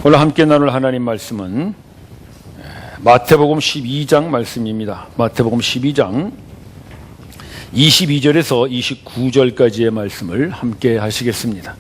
오늘 함께 나눌 하나님 말씀은 마태복음 12장 말씀입니다. 마태복음 12장 22절에서 29절까지의 말씀을 함께 하시겠습니다.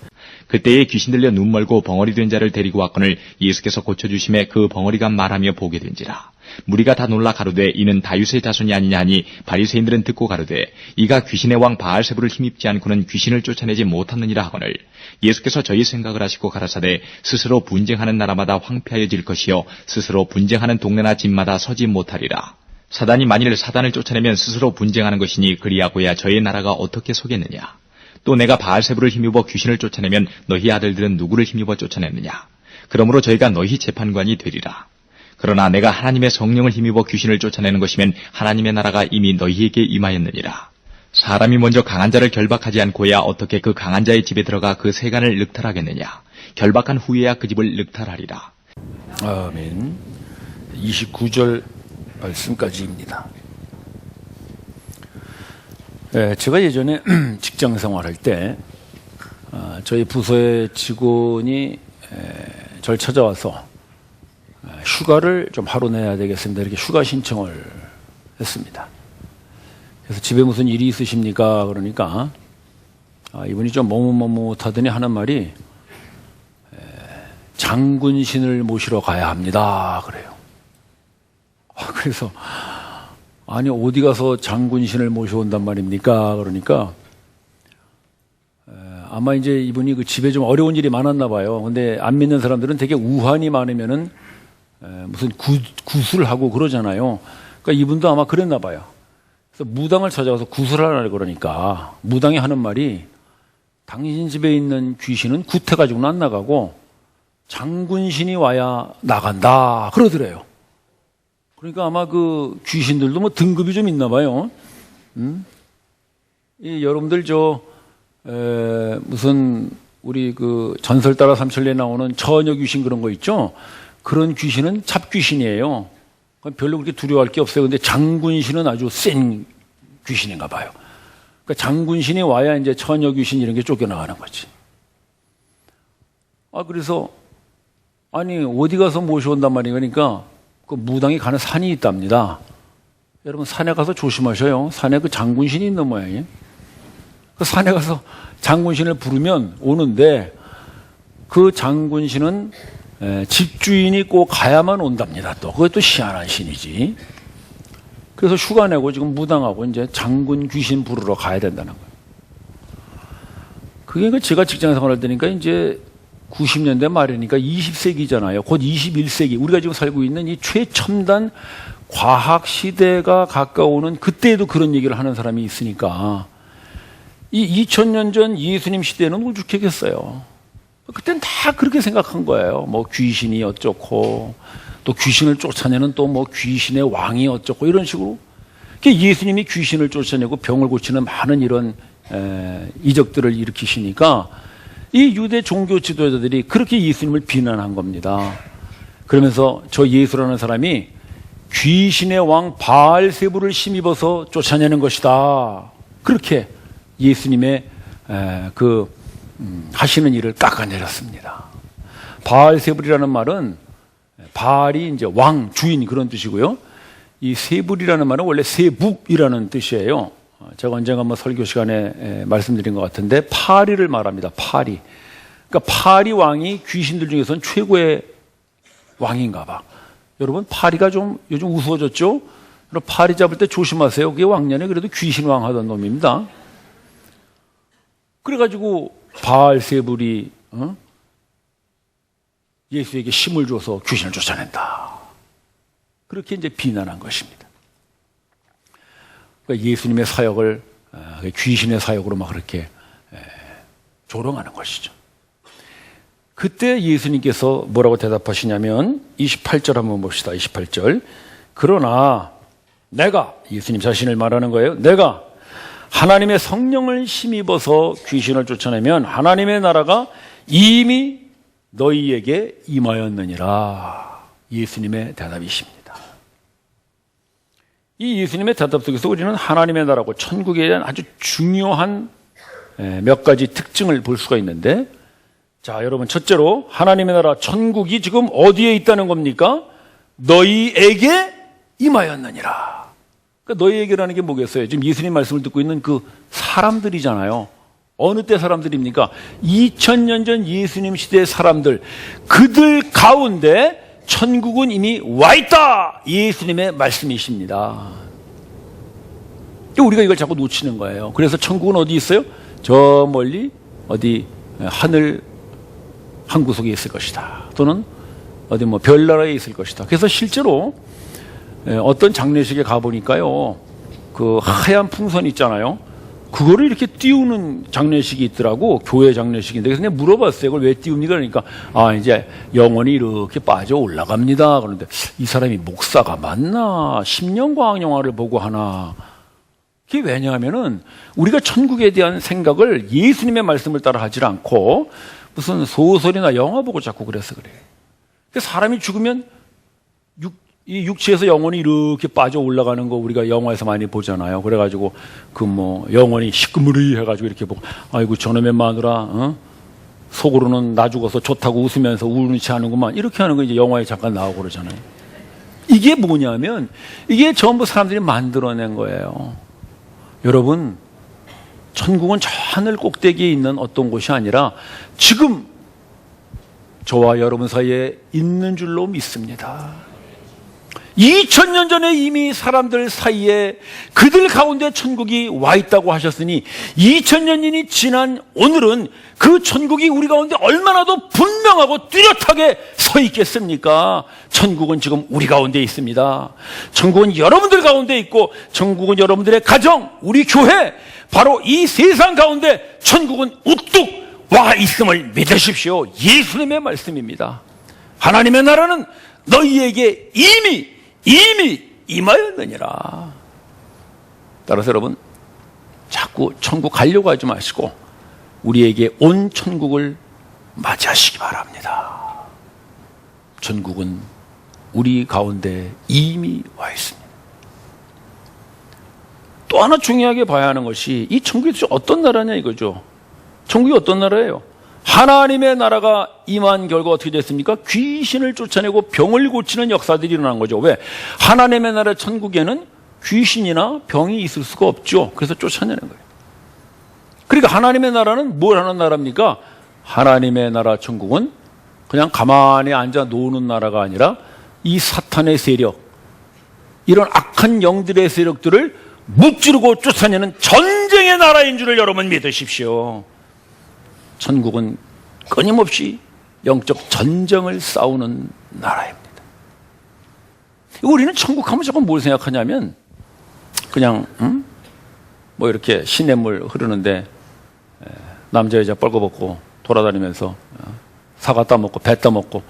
그때에 귀신 들려 눈 멀고 벙어리 된 자를 데리고 왔거늘 예수께서 고쳐주심에 그 벙어리가 말하며 보게 된지라. 무리가 다 놀라 가로되 이는 다윗의 자손이 아니냐 하니 바리새인들은 듣고 가로되 이가 귀신의 왕 바알세불을 힘입지 않고는 귀신을 쫓아내지 못하느니라 하거늘 예수께서 저희 생각을 하시고 가라사대 스스로 분쟁하는 나라마다 황폐하여질 것이요 스스로 분쟁하는 동네나 집마다 서지 못하리라. 사단이 만일 사단을 쫓아내면 스스로 분쟁하는 것이니 그리하고야 저희 나라가 어떻게 서겠느냐. 또 내가 바알세불을 힘입어 귀신을 쫓아내면 너희 아들들은 누구를 힘입어 쫓아내느냐. 그러므로 저희가 너희 재판관이 되리라. 그러나 내가 하나님의 성령을 힘입어 귀신을 쫓아내는 것이면 하나님의 나라가 이미 너희에게 임하였느니라. 사람이 먼저 강한 자를 결박하지 않고야 어떻게 그 강한 자의 집에 들어가 그 세간을 늑탈하겠느냐. 결박한 후에야 그 집을 늑탈하리라. 아멘. 29절 말씀까지입니다. 제가 예전에 직장 생활할 때 저희 부서의 직원이 절 찾아와서 휴가를 좀 하루 내야 되겠습니다. 이렇게 휴가 신청을 했습니다. 그래서 집에 무슨 일이 있으십니까? 그러니까 이분이 좀 머뭇머뭇하더니 하는 말이 장군신을 모시러 가야 합니다. 그래요. 그래서 아니 어디 가서 장군신을 모셔온단 말입니까? 그러니까 아마 이제 이분이 그 집에 좀 어려운 일이 많았나 봐요. 근데 안 믿는 사람들은 되게 우환이 많으면은 무슨 구술을 하고 그러잖아요. 그러니까 이분도 아마 그랬나 봐요. 그래서 무당을 찾아가서 구술하라 그러니까 무당이 하는 말이 당신 집에 있는 귀신은 굿해가지고는 안 나가고 장군신이 와야 나간다 그러더래요. 그러니까 아마 그 귀신들도 뭐 등급이 좀 있나 봐요. 여러분들 무슨 우리 그 전설 따라 삼천리에 나오는 처녀 귀신 그런 거 있죠? 그런 귀신은 잡귀신이에요. 별로 그렇게 두려워할 게 없어요. 근데 장군신은 아주 센 귀신인가 봐요. 그러니까 장군신이 와야 이제 처녀 귀신 이런 게 쫓겨나가는 거지. 그래서 아니 어디 가서 모셔온단 말이에요. 그러니까 그 무당이 가는 산이 있답니다. 여러분 산에 가서 조심하셔요. 산에 그 장군신이 있는 모양이에요. 그 산에 가서 장군신을 부르면 오는데 그 장군신은 집주인이 꼭 가야만 온답니다. 또 그것도 희한한 신이지. 그래서 휴가 내고 지금 무당하고 이제 장군 귀신 부르러 가야 된다는 거예요. 그게 제가 직장 생활할 때니까 이제 90년대 말이니까 20세기잖아요. 곧 21세기. 우리가 지금 살고 있는 이 최첨단 과학 시대가 가까워오는 그때에도 그런 얘기를 하는 사람이 있으니까 이 2000년 전 예수님 시대는 울죽했겠어요. 그땐 다 그렇게 생각한 거예요. 뭐 귀신이 어쩌고 또 귀신을 쫓아내는 또 뭐 귀신의 왕이 어쩌고 이런 식으로 예수님이 귀신을 쫓아내고 병을 고치는 많은 이런 이적들을 일으키시니까 이 유대 종교 지도자들이 그렇게 예수님을 비난한 겁니다. 그러면서 저 예수라는 사람이 귀신의 왕 바알세불을 힘입어서 쫓아내는 것이다. 그렇게 예수님의 하시는 일을 깎아내렸습니다. 바알세불이라는 말은 바알이 이제 왕, 주인 그런 뜻이고요. 이 세불이라는 말은 원래 세북이라는 뜻이에요. 제가 언젠가 한번 설교 시간에 말씀드린 것 같은데 파리를 말합니다. 파리. 그러니까 파리 왕이 귀신들 중에서는 최고의 왕인가 봐. 여러분 파리가 좀 요즘 우스워졌죠? 파리 잡을 때 조심하세요. 그게 왕년에 그래도 귀신 왕 하던 놈입니다. 그래가지고 바알세불이 예수에게 힘을 줘서 귀신을 쫓아낸다. 그렇게 이제 비난한 것입니다. 그러니까 예수님의 사역을 귀신의 사역으로 막 그렇게 조롱하는 것이죠. 그때 예수님께서 뭐라고 대답하시냐면 28절 한번 봅시다. 28절. 그러나 내가 예수님 자신을 말하는 거예요. 내가 하나님의 성령을 힘입어서 귀신을 쫓아내면 하나님의 나라가 이미 너희에게 임하였느니라. 예수님의 대답이십니다. 이 예수님의 대답 속에서 우리는 하나님의 나라고 천국에 대한 아주 중요한 몇 가지 특징을 볼 수가 있는데 자, 여러분, 첫째로 하나님의 나라 천국이 지금 어디에 있다는 겁니까? 너희에게 임하였느니라. 그러니까 너희에게라는 게 뭐겠어요? 지금 예수님 말씀을 듣고 있는 그 사람들이잖아요. 어느 때 사람들입니까? 2000년 전 예수님 시대의 사람들, 그들 가운데 천국은 이미 와 있다. 예수님의 말씀이십니다. 우리가 이걸 자꾸 놓치는 거예요. 그래서 천국은 어디 있어요? 저 멀리 어디 하늘 한 구석에 있을 것이다. 또는 어디 뭐 별나라에 있을 것이다. 그래서 실제로 어떤 장례식에 가보니까요, 그 하얀 풍선 있잖아요. 그거를 이렇게 띄우는 장례식이 있더라고. 교회 장례식인데. 그래서 내가 물어봤어요. 그걸 왜 띄웁니까? 그러니까, 이제 영혼이 이렇게 빠져 올라갑니다. 그런데 이 사람이 목사가 맞나? 10년 과학 영화를 보고 하나? 그게 왜냐하면은 우리가 천국에 대한 생각을 예수님의 말씀을 따라 하질 않고 무슨 소설이나 영화 보고 자꾸 그래서 그래. 그래서 사람이 죽으면 이 육체에서 영혼이 이렇게 빠져 올라가는 거 우리가 영화에서 많이 보잖아요. 그래가지고 그 뭐 영혼이 시끄무리 해가지고 이렇게 보고 아이고 저놈의 마누라 속으로는 나 죽어서 좋다고 웃으면서 우는 체 하는구만 이렇게 하는 거 이제 영화에 잠깐 나오고 그러잖아요. 이게 뭐냐면 이게 전부 사람들이 만들어낸 거예요. 여러분, 천국은 저 하늘 꼭대기에 있는 어떤 곳이 아니라 지금 저와 여러분 사이에 있는 줄로 믿습니다. 2000년 전에 이미 사람들 사이에 그들 가운데 천국이 와 있다고 하셨으니 2000년이 지난 오늘은 그 천국이 우리 가운데 얼마나 더 분명하고 뚜렷하게 서 있겠습니까? 천국은 지금 우리 가운데 있습니다. 천국은 여러분들 가운데 있고 천국은 여러분들의 가정, 우리 교회, 바로 이 세상 가운데 천국은 우뚝 와 있음을 믿으십시오. 예수님의 말씀입니다. 하나님의 나라는 너희에게 이미 임하였느니라. 따라서 여러분, 자꾸 천국 가려고 하지 마시고 우리에게 온 천국을 맞이하시기 바랍니다. 천국은 우리 가운데 이미 와 있습니다. 또 하나 중요하게 봐야 하는 것이 이 천국이 도대체 어떤 나라냐 이거죠. 천국이 어떤 나라예요? 하나님의 나라가 임한 결과 어떻게 됐습니까? 귀신을 쫓아내고 병을 고치는 역사들이 일어난 거죠. 왜? 하나님의 나라 천국에는 귀신이나 병이 있을 수가 없죠. 그래서 쫓아내는 거예요. 그러니까 하나님의 나라는 뭘 하는 나라입니까? 하나님의 나라 천국은 그냥 가만히 앉아 노는 나라가 아니라 이 사탄의 세력, 이런 악한 영들의 세력들을 무찌르고 쫓아내는 전쟁의 나라인 줄을 여러분 믿으십시오. 천국은 끊임없이 영적 전쟁을 싸우는 나라입니다. 우리는 천국 하면 조금 뭘 생각하냐면 그냥 뭐 이렇게 시냇물 흐르는데 남자 여자 뻘거벗고 돌아다니면서 사과 따먹고 배 따먹고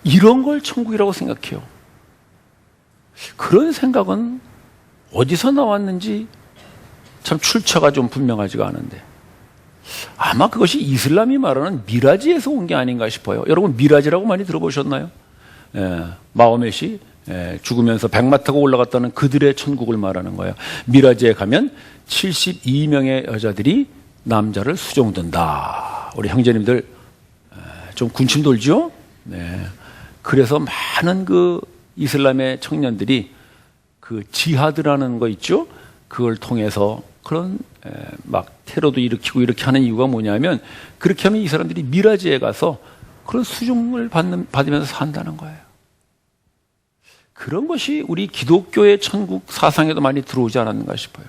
이런 걸 천국이라고 생각해요. 그런 생각은 어디서 나왔는지 참 출처가 좀 분명하지가 않은데 아마 그것이 이슬람이 말하는 미라지에서 온 게 아닌가 싶어요. 여러분 미라지라고 많이 들어보셨나요? 마호멧이 죽으면서 백마 타고 올라갔다는 그들의 천국을 말하는 거예요. 미라지에 가면 72명의 여자들이 남자를 수종든다. 우리 형제님들 좀 군침 돌죠? 네. 그래서 많은 그 이슬람의 청년들이 그 지하드라는 거 있죠? 그걸 통해서 그런 막 테러도 일으키고 이렇게 하는 이유가 뭐냐면 그렇게 하면 이 사람들이 미라지에 가서 그런 수종을 받으면서 산다는 거예요. 그런 것이 우리 기독교의 천국 사상에도 많이 들어오지 않았는가 싶어요.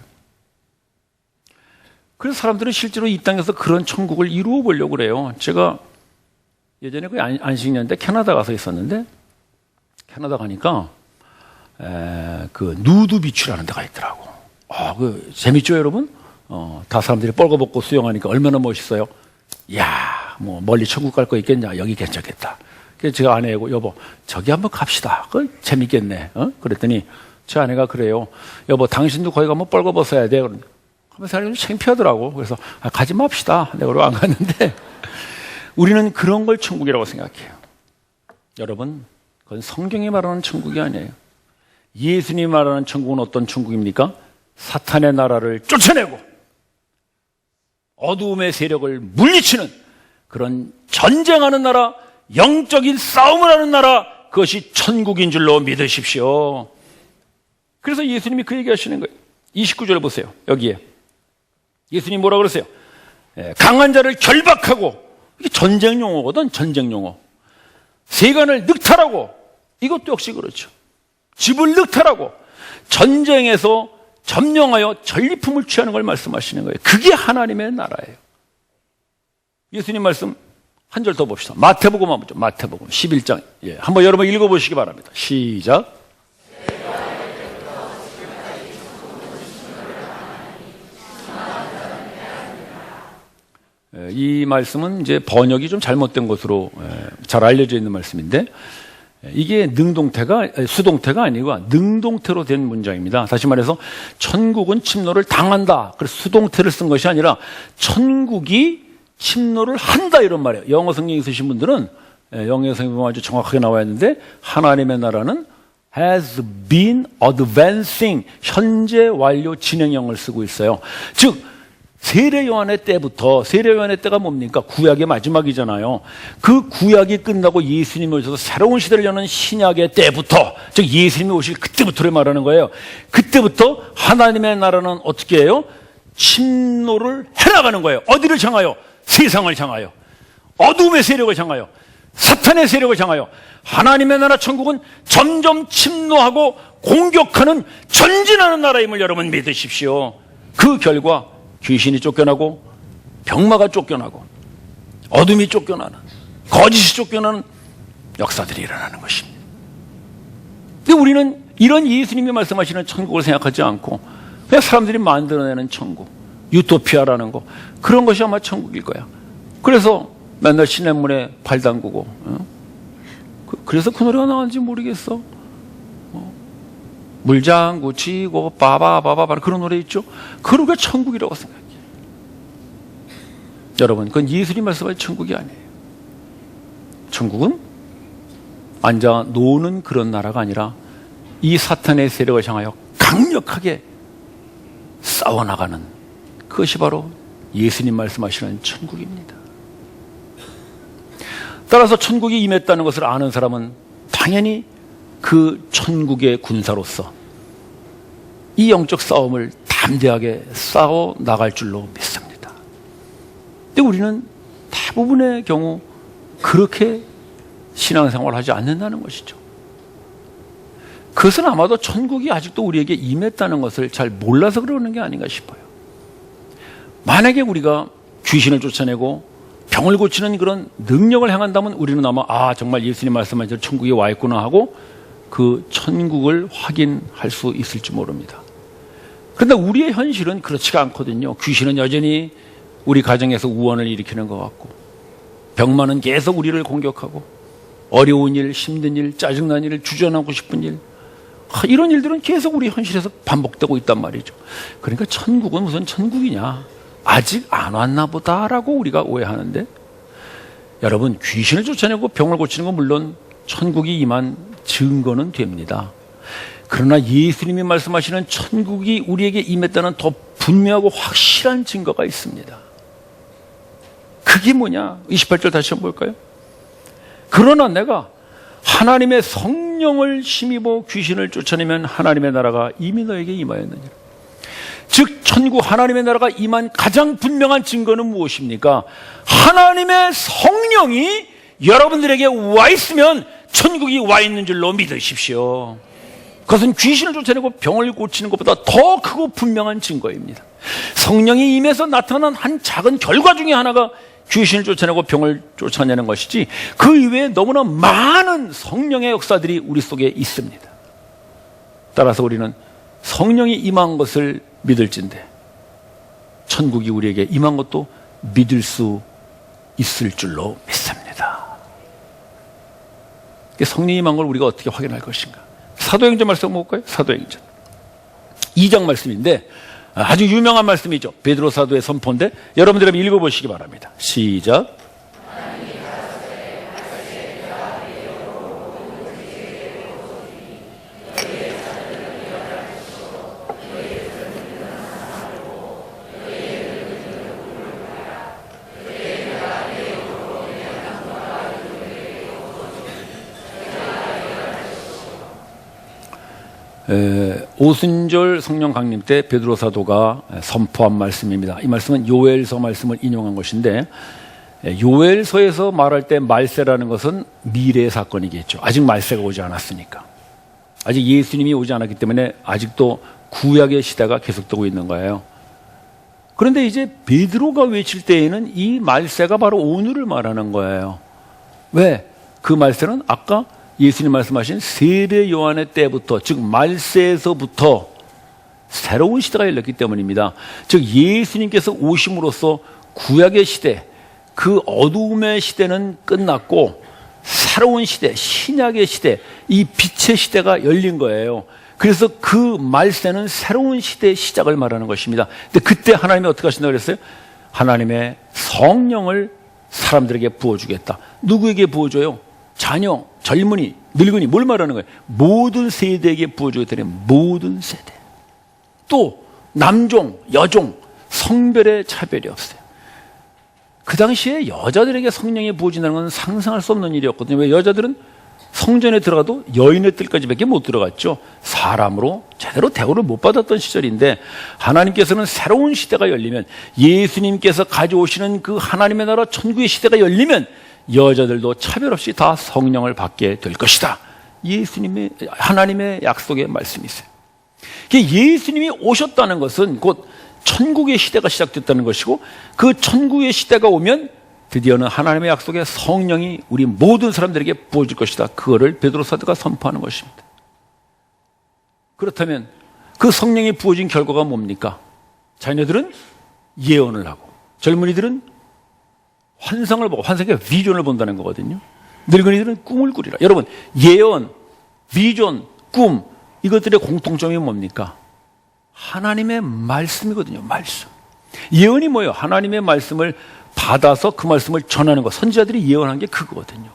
그래서 사람들은 실제로 이 땅에서 그런 천국을 이루어 보려고 그래요. 제가 예전에 그 안식년 때 캐나다 가서 있었는데 캐나다 가니까 그 누드 비치라는 데가 있더라고. 그 재밌죠, 여러분? 다 사람들이 뻘거벗고 수영하니까 얼마나 멋있어요. 야, 뭐 멀리 천국 갈 거 있겠냐? 여기 괜찮겠다. 그래서 제가 아내하고 여보, 저기 한번 갑시다. 그 재밌겠네. 그랬더니 제 아내가 그래요. 여보, 당신도 거기 가면 뻘거벗어야 돼. 하면서 좀 창피하더라고. 그래서 가지 맙시다. 내가 그러고 안 갔는데 우리는 그런 걸 천국이라고 생각해요. 여러분, 그건 성경이 말하는 천국이 아니에요. 예수님이 말하는 천국은 어떤 천국입니까? 사탄의 나라를 쫓아내고 어두움의 세력을 물리치는 그런 전쟁하는 나라, 영적인 싸움을 하는 나라, 그것이 천국인 줄로 믿으십시오. 그래서 예수님이 그 얘기하시는 거예요. 29절 보세요. 여기에 예수님이 뭐라 그러세요? 강한 자를 결박하고, 이게 전쟁 용어거든. 전쟁 용어. 세간을 늑탈하고, 이것도 역시 그렇죠. 집을 늑탈하고 전쟁에서 점령하여 전리품을 취하는 걸 말씀하시는 거예요. 그게 하나님의 나라예요. 예수님 말씀 한 절 더 봅시다. 마태복음 한번 보죠. 마태복음 11장. 한번 여러분 읽어보시기 바랍니다. 시작. 이 말씀은 이제 번역이 좀 잘못된 것으로 잘 알려져 있는 말씀인데, 이게 수동태가 아니고 능동태로 된 문장입니다. 다시 말해서 천국은 침노를 당한다. 그래서 수동태를 쓴 것이 아니라 천국이 침노를 한다, 이런 말이에요. 영어 성경 있으신 분들은 영어 성경 보면 아주 정확하게 나와 있는데, 하나님의 나라는 has been advancing, 현재 완료 진행형을 쓰고 있어요. 즉 세례 요한의 때부터, 세례 요한의 때가 뭡니까? 구약의 마지막이잖아요. 그 구약이 끝나고 예수님이 오셔서 새로운 시대를 여는 신약의 때부터, 즉 예수님이 오실 그때부터를 말하는 거예요. 그때부터 하나님의 나라는 어떻게 해요? 침노를 해나가는 거예요. 어디를 향하여? 세상을 향하여. 어둠의 세력을 향하여. 사탄의 세력을 향하여. 하나님의 나라 천국은 점점 침노하고 공격하는, 전진하는 나라임을 여러분 믿으십시오. 그 결과 귀신이 쫓겨나고, 병마가 쫓겨나고, 어둠이 쫓겨나는, 거짓이 쫓겨나는 역사들이 일어나는 것입니다. 근데 우리는 이런 예수님이 말씀하시는 천국을 생각하지 않고 그냥 사람들이 만들어내는 천국, 유토피아라는 거, 그런 것이 아마 천국일 거야. 그래서 맨날 시냇물에 발 담그고, 그래서 그 노래가 나왔는지 모르겠어. 물장구 치고 빠바바바, 그런 노래 있죠. 그러니까 천국이라고 생각해요. 여러분, 그건 예수님 말씀하신 천국이 아니에요. 천국은 앉아 노는 그런 나라가 아니라 이 사탄의 세력을 향하여 강력하게 싸워나가는, 그것이 바로 예수님 말씀하시는 천국입니다. 따라서 천국이 임했다는 것을 아는 사람은 당연히 그 천국의 군사로서 이 영적 싸움을 담대하게 싸워 나갈 줄로 믿습니다. 근데 우리는 대부분의 경우 그렇게 신앙생활을 하지 않는다는 것이죠. 그것은 아마도 천국이 아직도 우리에게 임했다는 것을 잘 몰라서 그러는 게 아닌가 싶어요. 만약에 우리가 귀신을 쫓아내고 병을 고치는 그런 능력을 행한다면 우리는 아마 정말 예수님 말씀하신 대로 천국에 와 있구나 하고 그 천국을 확인할 수 있을지 모릅니다. 그런데 우리의 현실은 그렇지가 않거든요. 귀신은 여전히 우리 가정에서 우환을 일으키는 것 같고, 병만은 계속 우리를 공격하고, 어려운 일, 힘든 일, 짜증난 일, 주저하고 싶은 일, 이런 일들은 계속 우리 현실에서 반복되고 있단 말이죠. 그러니까 천국은 무슨 천국이냐, 아직 안 왔나 보다라고 우리가 오해하는데, 여러분, 귀신을 쫓아내고 병을 고치는 건 물론 천국이 임한 증거는 됩니다. 그러나 예수님이 말씀하시는 천국이 우리에게 임했다는 더 분명하고 확실한 증거가 있습니다. 그게 뭐냐? 28절 다시 한번 볼까요? 그러나 내가 하나님의 성령을 힘입어 귀신을 쫓아내면 하나님의 나라가 이미 너에게 임하였느니라. 즉 천국, 하나님의 나라가 임한 가장 분명한 증거는 무엇입니까? 하나님의 성령이 여러분들에게 와 있으면 천국이 와 있는 줄로 믿으십시오. 그것은 귀신을 쫓아내고 병을 고치는 것보다 더 크고 분명한 증거입니다. 성령이 임해서 나타난 한 작은 결과 중에 하나가 귀신을 쫓아내고 병을 쫓아내는 것이지, 그 이외에 너무나 많은 성령의 역사들이 우리 속에 있습니다. 따라서 우리는 성령이 임한 것을 믿을진데 천국이 우리에게 임한 것도 믿을 수 있을 줄로 믿습니다. 성령이 임한 걸 우리가 어떻게 확인할 것인가? 사도행전 말씀 한번 볼까요? 사도행전 2장 말씀인데 아주 유명한 말씀이죠. 베드로 사도의 선포인데 여러분들 한번 읽어보시기 바랍니다. 시작. 오순절 성령 강림 때 베드로 사도가 선포한 말씀입니다. 이 말씀은 요엘서 말씀을 인용한 것인데, 요엘서에서 말할 때 말세라는 것은 미래의 사건이겠죠. 아직 말세가 오지 않았으니까. 아직 예수님이 오지 않았기 때문에 아직도 구약의 시대가 계속되고 있는 거예요. 그런데 이제 베드로가 외칠 때에는 이 말세가 바로 오늘을 말하는 거예요. 왜? 그 말세는 아까 예수님 말씀하신 세례 요한의 때부터, 즉 말세에서부터 새로운 시대가 열렸기 때문입니다. 즉 예수님께서 오심으로써 구약의 시대, 그 어두움의 시대는 끝났고 새로운 시대, 신약의 시대, 이 빛의 시대가 열린 거예요. 그래서 그 말세는 새로운 시대의 시작을 말하는 것입니다. 근데 그때 하나님이 어떻게 하신다고 그랬어요? 하나님의 성령을 사람들에게 부어주겠다. 누구에게 부어줘요? 자녀, 젊은이, 늙은이, 뭘 말하는 거예요? 모든 세대에게 부어주겠다니, 모든 세대. 또 남종, 여종, 성별의 차별이 없어요. 그 당시에 여자들에게 성령이 부어진다는 건 상상할 수 없는 일이었거든요. 왜? 여자들은 성전에 들어가도 여인의 뜰까지밖에 못 들어갔죠. 사람으로 제대로 대우를 못 받았던 시절인데, 하나님께서는 새로운 시대가 열리면, 예수님께서 가져오시는 그 하나님의 나라 천국의 시대가 열리면 여자들도 차별 없이 다 성령을 받게 될 것이다. 예수님의, 하나님의 약속의 말씀이 있어요. 예수님이 오셨다는 것은 곧 천국의 시대가 시작됐다는 것이고, 그 천국의 시대가 오면 드디어는 하나님의 약속의 성령이 우리 모든 사람들에게 부어질 것이다. 그거를 베드로 사도가 선포하는 것입니다. 그렇다면 그 성령이 부어진 결과가 뭡니까? 자녀들은 예언을 하고, 젊은이들은 환상을 보고, 환상의 비전을 본다는 거거든요. 늙은이들은 꿈을 꾸리라. 여러분, 예언, 비전, 꿈, 이것들의 공통점이 뭡니까? 하나님의 말씀이거든요. 말씀. 예언이 뭐예요? 하나님의 말씀을 받아서 그 말씀을 전하는 것. 선지자들이 예언한 게 그거거든요.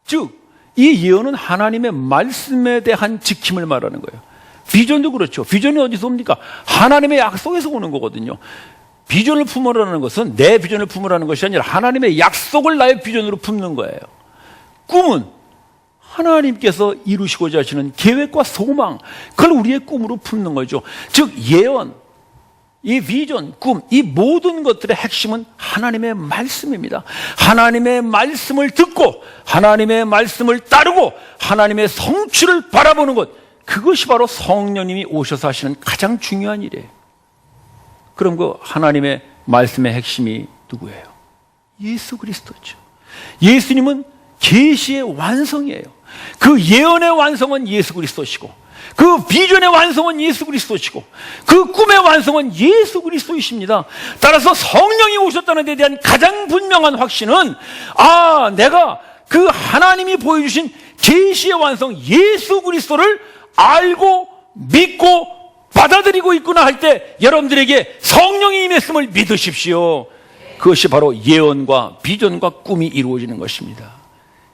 즉, 이 예언은 하나님의 말씀에 대한 지킴을 말하는 거예요. 비전도 그렇죠. 비전이 어디서 옵니까? 하나님의 약속에서 오는 거거든요. 비전을 품으라는 것은 내 비전을 품으라는 것이 아니라 하나님의 약속을 나의 비전으로 품는 거예요. 꿈은 하나님께서 이루시고자 하시는 계획과 소망, 그걸 우리의 꿈으로 품는 거죠. 즉 예언, 이 비전, 꿈, 이 모든 것들의 핵심은 하나님의 말씀입니다. 하나님의 말씀을 듣고 하나님의 말씀을 따르고 하나님의 성취를 바라보는 것, 그것이 바로 성령님이 오셔서 하시는 가장 중요한 일이에요. 그럼 그 하나님의 말씀의 핵심이 누구예요? 예수 그리스도죠. 예수님은 계시의 완성이에요. 그 예언의 완성은 예수 그리스도시고, 그 비전의 완성은 예수 그리스도시고, 그 꿈의 완성은 예수 그리스도이십니다. 따라서 성령이 오셨다는 데 대한 가장 분명한 확신은, 내가 그 하나님이 보여주신 계시의 완성 예수 그리스도를 알고 믿고 받아들이고 있구나 할 때 여러분들에게 성령이 임했음을 믿으십시오. 그것이 바로 예언과 비전과 꿈이 이루어지는 것입니다.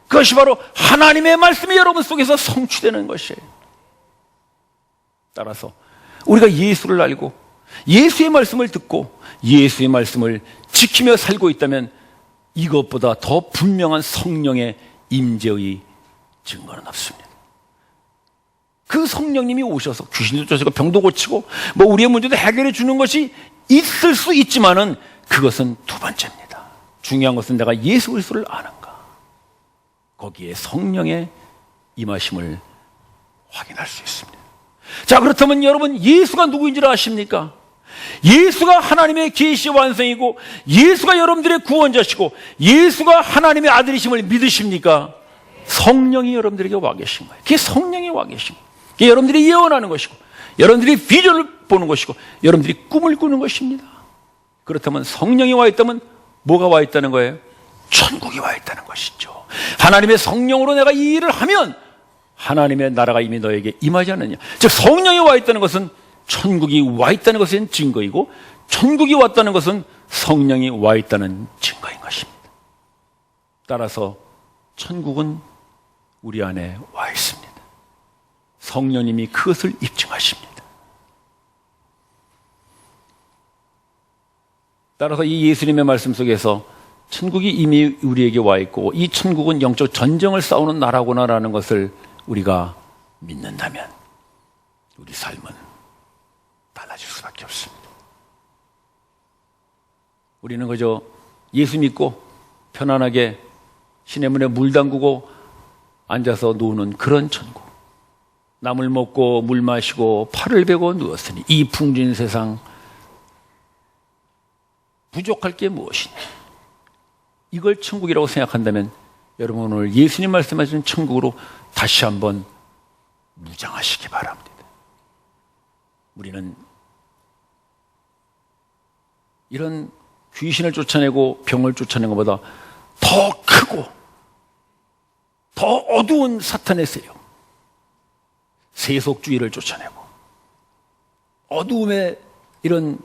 그것이 바로 하나님의 말씀이 여러분 속에서 성취되는 것이에요. 따라서 우리가 예수를 알고 예수의 말씀을 듣고 예수의 말씀을 지키며 살고 있다면 이것보다 더 분명한 성령의 임재의 증거는 없습니다. 그 성령님이 오셔서 귀신도 쫓아고 병도 고치고 우리의 문제도 해결해 주는 것이 있을 수 있지만은 그것은 두 번째입니다. 중요한 것은 내가 예수 그리스도를 아는가, 거기에 성령의 임하심을 확인할 수 있습니다. 자, 그렇다면 여러분, 예수가 누구인지를 아십니까? 예수가 하나님의 계시 완성이고 예수가 여러분들의 구원자시고 예수가 하나님의 아들이심을 믿으십니까? 성령이 여러분들에게 와 계신 거예요. 그게 성령이 와 계신 거예요. 그게 여러분들이 예언하는 것이고 여러분들이 비전을 보는 것이고 여러분들이 꿈을 꾸는 것입니다. 그렇다면 성령이 와 있다면 뭐가 와 있다는 거예요? 천국이 와 있다는 것이죠. 하나님의 성령으로 내가 이 일을 하면 하나님의 나라가 이미 너에게 임하지 않느냐. 즉 성령이 와 있다는 것은 천국이 와 있다는 것은 증거이고, 천국이 왔다는 것은 성령이 와 있다는 증거인 것입니다. 따라서 천국은 우리 안에 와 있습니다. 성령님이 그것을 입증하십니다. 따라서 이 예수님의 말씀 속에서 천국이 이미 우리에게 와 있고 이 천국은 영적 전쟁을 싸우는 나라구나라는 것을 우리가 믿는다면 우리 삶은 달라질 수밖에 없습니다. 우리는 그저 예수 믿고 편안하게 시내문에 물 담그고 앉아서 노는 그런 천국. 나물 먹고 물 마시고 팔을 베고 누웠으니 이 풍진 세상 부족할 게 무엇이냐. 이걸 천국이라고 생각한다면 여러분 오늘 예수님 말씀하신 천국으로 다시 한번 무장하시기 바랍니다. 우리는 이런 귀신을 쫓아내고 병을 쫓아내는 것보다 더 크고 더 어두운 사탄의 세력, 세속주의를 쫓아내고 어두움의 이런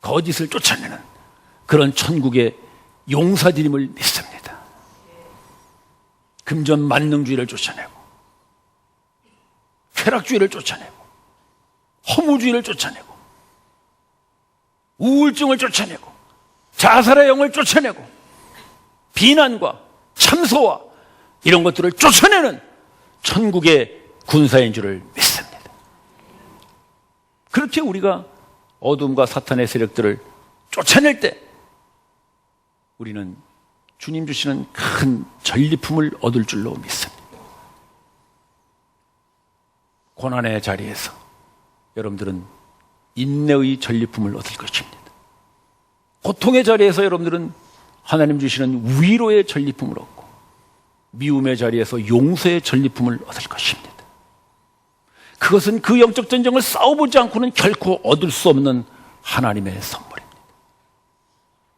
거짓을 쫓아내는 그런 천국의 용사들임을 믿습니다. 금전 만능주의를 쫓아내고 쾌락주의를 쫓아내고 허무주의를 쫓아내고 우울증을 쫓아내고 자살의 영을 쫓아내고 비난과 참소와 이런 것들을 쫓아내는 천국의 군사인 줄을 믿습니다. 그렇게 우리가 어둠과 사탄의 세력들을 쫓아낼 때 우리는 주님 주시는 큰 전리품을 얻을 줄로 믿습니다. 고난의 자리에서 여러분들은 인내의 전리품을 얻을 것입니다. 고통의 자리에서 여러분들은 하나님 주시는 위로의 전리품을 얻고 미움의 자리에서 용서의 전리품을 얻을 것입니다. 그것은 그 영적 전쟁을 싸워보지 않고는 결코 얻을 수 없는 하나님의 선물입니다.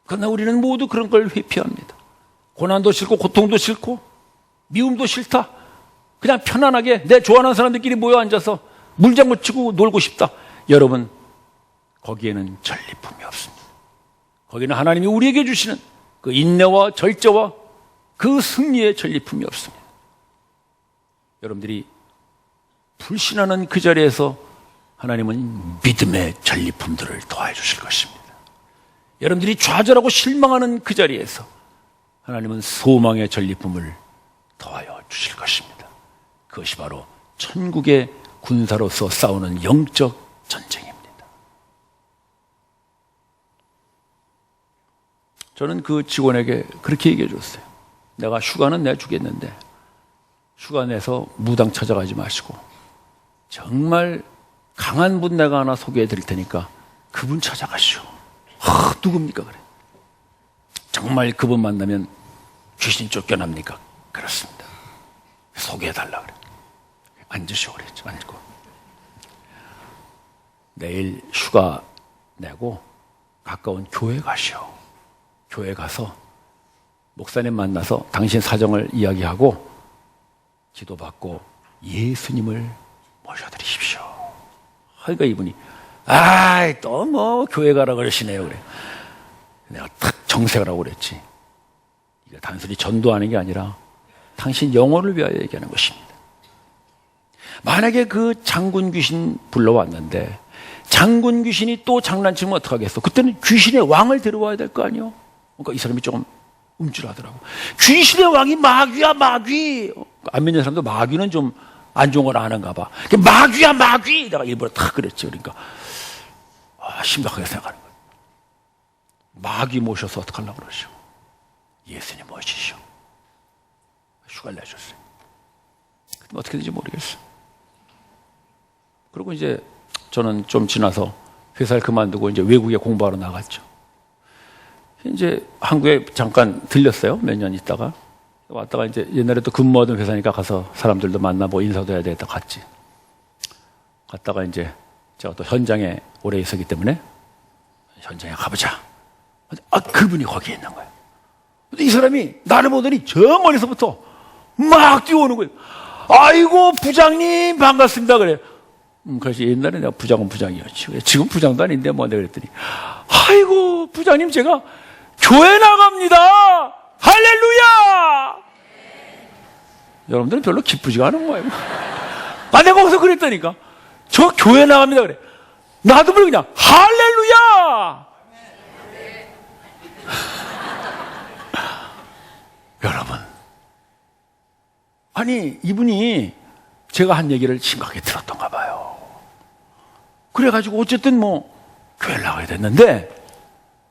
그러나 우리는 모두 그런 걸 회피합니다. 고난도 싫고 고통도 싫고 미움도 싫다. 그냥 편안하게 내 좋아하는 사람들끼리 모여 앉아서 물장구 치고 놀고 싶다. 여러분, 거기에는 전리품이 없습니다. 거기는 하나님이 우리에게 주시는 그 인내와 절제와 그 승리의 전리품이 없습니다. 여러분들이 불신하는 그 자리에서 하나님은 믿음의 전리품들을 더해 주실 것입니다. 여러분들이 좌절하고 실망하는 그 자리에서 하나님은 소망의 전리품을 더하여 주실 것입니다. 그것이 바로 천국의 군사로서 싸우는 영적 전쟁입니다. 저는 그 직원에게 그렇게 얘기해 줬어요. 내가 휴가는 내주겠는데 휴가 내서 무당 찾아가지 마시고 정말 강한 분 내가 하나 소개해 드릴 테니까 그분 찾아가시오. 누굽니까? 그래. 정말 그분 만나면 귀신 쫓겨납니까? 그렇습니다. 소개해 달라 그래. 앉으시오 그랬죠. 앉고. 내일 휴가 내고 가까운 교회 가시오. 교회 가서 목사님 만나서 당신 사정을 이야기하고 기도받고 예수님을 모셔드리십시오. 그러니까 이분이 또 뭐 교회 가라 그러시네요. 그래. 내가 탁 정색을 하고 그랬지. 이게 단순히 전도하는 게 아니라 당신 영혼을 위하여 얘기하는 것입니다. 만약에 그 장군 귀신 불러왔는데 장군 귀신이 또 장난치면 어떡하겠어? 그때는 귀신의 왕을 데려와야 될 거 아니에요? 그러니까 이 사람이 조금 움찔하더라고. 귀신의 왕이 마귀야, 마귀. 안 믿는 사람도 마귀는 좀 안 좋은 걸 아는가 봐. 마귀야, 마귀. 내가 일부러 탁 그랬지. 그러니까 심각하게 생각하는 거예요. 마귀 모셔서 어떡하려고 그러시오? 예수님 모시시오. 휴가를 내줬어요. 근데 어떻게 될지 모르겠어요. 그리고 이제 저는 좀 지나서 회사를 그만두고 이제 외국에 공부하러 나갔죠. 이제 한국에 잠깐 들렸어요. 몇 년 있다가. 왔다가 이제 옛날에 또 근무하던 회사니까 가서 사람들도 만나고 인사도 해야 되겠다 갔지. 갔다가 이제 제가 또 현장에 오래 있었기 때문에 현장에 가보자. 그분이 거기에 있는 거예요. 근데 이 사람이 나를 보더니 저 멀리서부터 막 뛰어오는 거예요. 아이고 부장님 반갑습니다 그래. 그래서 옛날에 내가 부장은 부장이었지. 지금 부장도 아닌데 뭐 내가 그랬더니 아이고 부장님 제가 교회 나갑니다. 할렐루야! 여러분들은 별로 기쁘지가 않은 거예요. 내가 거기서 그랬다니까. 저 교회 나갑니다 그래. 나도 모르게 그냥 할렐루야! 여러분, 아니 이분이 제가 한 얘기를 심각하게 들었던가 봐요. 그래가지고 어쨌든 뭐 교회를 나가야 됐는데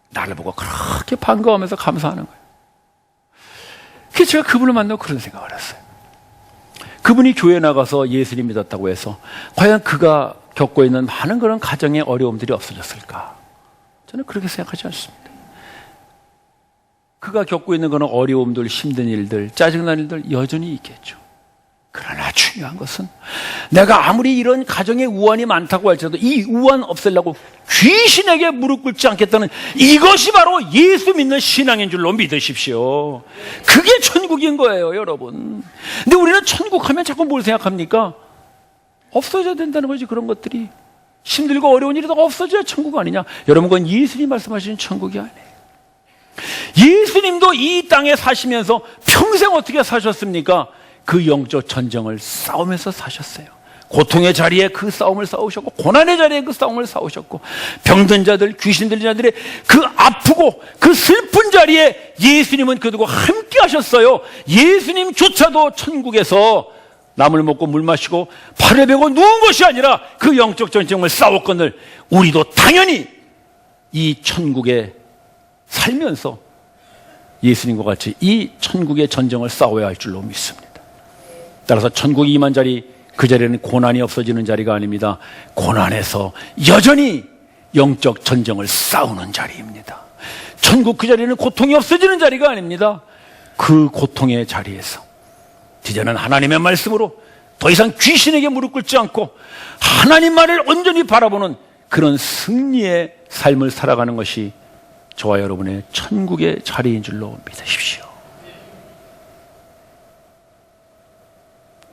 나를 보고 그렇게 반가워하면서 감사하는 거예요. 그래서 제가 그분을 만나고 그런 생각을 했어요. 그분이 교회 나가서 예수님 믿었다고 해서 과연 그가 겪고 있는 많은 그런 가정의 어려움들이 없어졌을까? 저는 그렇게 생각하지 않습니다. 그가 겪고 있는 그런 어려움들, 힘든 일들, 짜증나는 일들 여전히 있겠죠. 그러나 중요한 것은 내가 아무리 이런 가정의 우환이 많다고 할지라도 이 우환 없애려고 귀신에게 무릎 꿇지 않겠다는 이것이 바로 예수 믿는 신앙인 줄로 믿으십시오. 그게 천국인 거예요, 여러분. 근데 우리는 천국 하면 자꾸 뭘 생각합니까? 없어져야 된다는 거지. 그런 것들이 힘들고 어려운 일이 다 없어져야 천국 아니냐. 여러분, 그건 예수님 말씀하시는 천국이 아니에요. 예수님도 이 땅에 사시면서 평생 어떻게 사셨습니까? 그 영적 전쟁을 싸우면서 사셨어요. 고통의 자리에 그 싸움을 싸우셨고, 고난의 자리에 그 싸움을 싸우셨고, 병든 자들, 귀신 들린 자들의 그 아프고 그 슬픈 자리에 예수님은 그들과 함께 하셨어요. 예수님조차도 천국에서 나물 먹고 물 마시고 발을 베고 누운 것이 아니라 그 영적 전쟁을 싸웠거늘 우리도 당연히 이 천국에 살면서 예수님과 같이 이 천국의 전쟁을 싸워야 할 줄로 믿습니다. 따라서 천국이 임한 자리, 그 자리는 고난이 없어지는 자리가 아닙니다. 고난에서 여전히 영적 전쟁을 싸우는 자리입니다. 천국 그 자리는 고통이 없어지는 자리가 아닙니다. 그 고통의 자리에서 이제는 하나님의 말씀으로 더 이상 귀신에게 무릎 꿇지 않고 하나님만을 온전히 바라보는 그런 승리의 삶을 살아가는 것이 저와 여러분의 천국의 자리인 줄로 믿으십시오.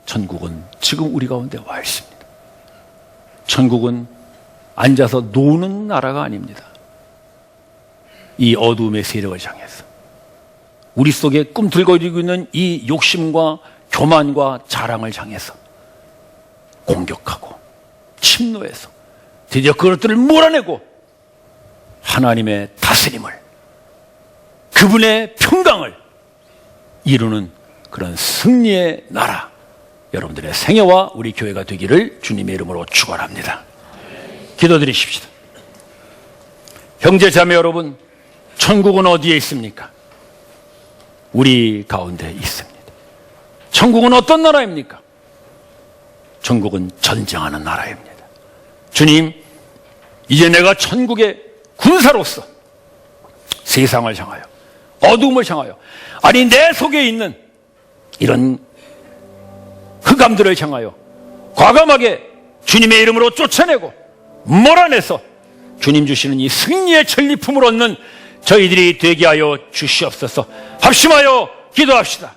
천국은 지금 우리 가운데 와 있습니다. 천국은 앉아서 노는 나라가 아닙니다. 이 어두움의 세력을 향해서 우리 속에 꿈틀거리고 있는 이 욕심과 교만과 자랑을 향해서 공격하고 침노해서 드디어 그것들을 몰아내고 하나님의 다스림을, 그분의 평강을 이루는 그런 승리의 나라, 여러분들의 생애와 우리 교회가 되기를 주님의 이름으로 축원합니다. 기도드리십시다. 형제 자매 여러분, 천국은 어디에 있습니까? 우리 가운데 있습니다. 천국은 어떤 나라입니까? 천국은 전쟁하는 나라입니다. 주님, 이제 내가 천국의 군사로서 세상을 향하여, 어둠을 향하여, 아니 내 속에 있는 이런 흑암들을 향하여 과감하게 주님의 이름으로 쫓아내고 몰아내서 주님 주시는 이 승리의 전리품을 얻는 저희들이 되게 하여 주시옵소서. 합심하여 기도합시다.